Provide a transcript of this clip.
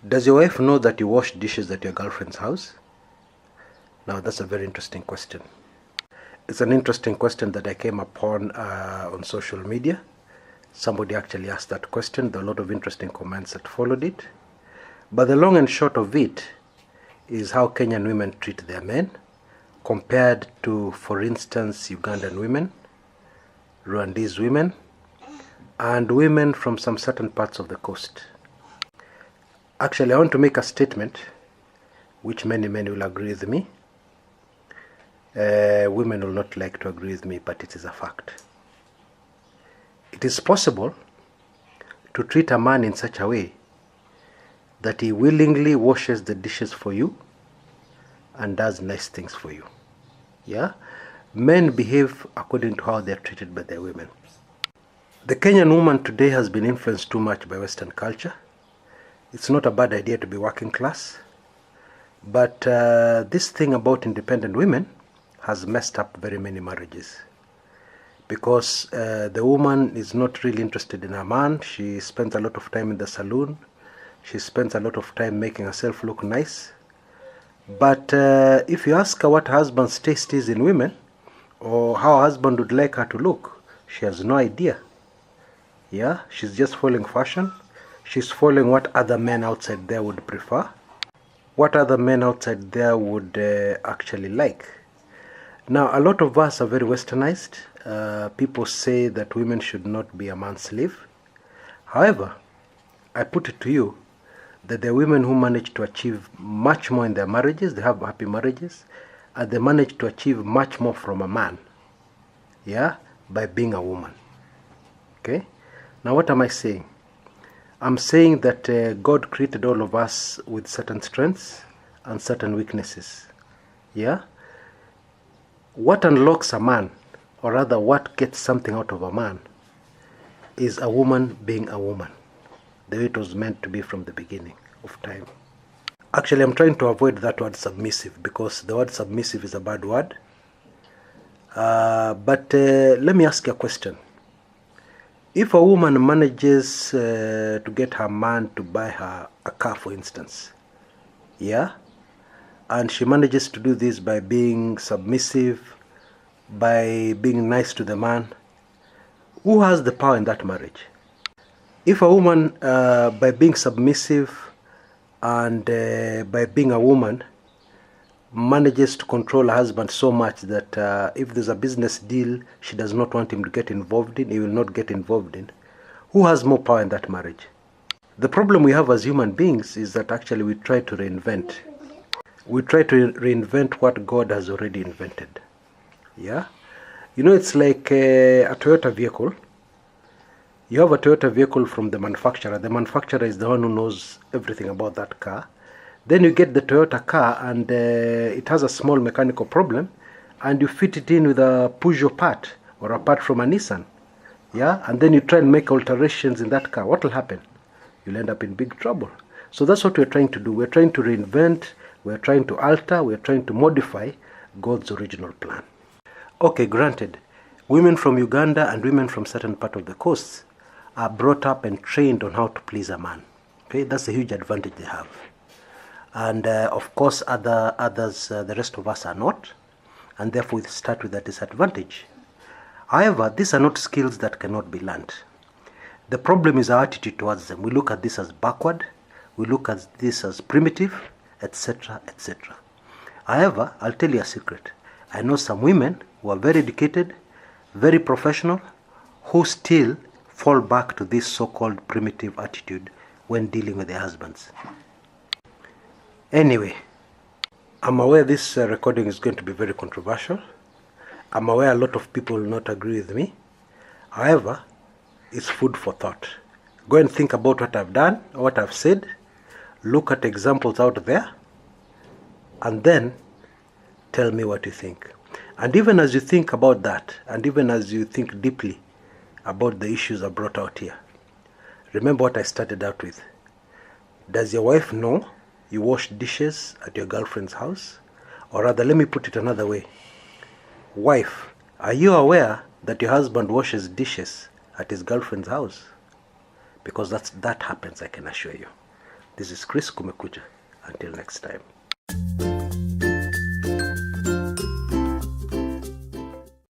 Does your wife know that you wash dishes at your girlfriend's house? Now that's a very interesting question. It's an interesting question that I came upon on social media. Somebody actually asked that question. There are a lot of interesting comments that followed it. But the long and short of it is how Kenyan women treat their men compared to, for instance, Ugandan women, Rwandese women, and women from some certain parts of the coast. Actually, I want to make a statement which many men will agree with me. Women will not like to agree with me, but it is a fact. It is possible to treat a man in such a way that he willingly washes the dishes for you and does nice things for you. Yeah? Men behave according to how they are treated by their women. The Kenyan woman today has been influenced too much by Western culture. It's not a bad idea to be working class, but this thing about independent women has messed up very many marriages, because the woman is not really interested in a man. She spends a lot of time in the saloon. She spends a lot of time making herself look nice. But if you ask her what her husband's taste is in women, or how her husband would like her to look, she has no idea. Yeah, she's just following fashion. She's following what other men outside there would prefer, what other men outside there would actually like. Now, a lot of us are very westernized. People say that women should not be a man's slave. However, I put it to you that there are women who manage to achieve much more in their marriages. They have happy marriages, and they manage to achieve much more from a man, yeah, by being a woman. Okay? Now, what am I saying? I'm saying that God created all of us with certain strengths and certain weaknesses. Yeah? What unlocks a man, or rather what gets something out of a man, is a woman being a woman, the way it was meant to be from the beginning of time. Actually, I'm trying to avoid that word submissive, because the word submissive is a bad word. But let me ask you a question. If a woman manages to get her man to buy her a car, for instance, yeah, and she manages to do this by being submissive, by being nice to the man, who has the power in that marriage? If a woman, by being submissive and by being a woman, manages to control her husband so much that if there's a business deal she does not want him to get involved in, he will not get involved in, who has more power in that marriage? The problem we have as human beings is that actually we try to reinvent. We try to reinvent what God has already invented. Yeah? You know, it's like a Toyota vehicle. You have a Toyota vehicle from the manufacturer. The manufacturer is the one who knows everything about that car. Then you get the Toyota car and it has a small mechanical problem, and you fit it in with a Peugeot part or a part from a Nissan. Yeah? And then you try and make alterations in that car. What will happen? You'll end up in big trouble. So that's what we're trying to do. We're trying to reinvent, we're trying to alter, we're trying to modify God's original plan. Okay, granted, women from Uganda and women from certain part of the coast are brought up and trained on how to please a man. Okay, that's a huge advantage they have. And of course, others, the rest of us are not, and therefore we start with a disadvantage. However, these are not skills that cannot be learned. The problem is our attitude towards them. We look at this as backward, we look at this as primitive, etc., etc. However, I'll tell you a secret. I know some women who are very educated, very professional, who still fall back to this so-called primitive attitude when dealing with their husbands. Anyway, I'm aware this recording is going to be very controversial. I'm aware a lot of people will not agree with me. However, it's food for thought. Go and think about what I've done, or what I've said. Look at examples out there, and then tell me what you think. And even as you think about that, and even as you think deeply about the issues I brought out here, remember what I started out with. Does your wife know you wash dishes at your girlfriend's house? Or rather, let me put it another way. Wife, are you aware that your husband washes dishes at his girlfriend's house? Because that happens, I can assure you. This is Chris Kumekucha. Until next time.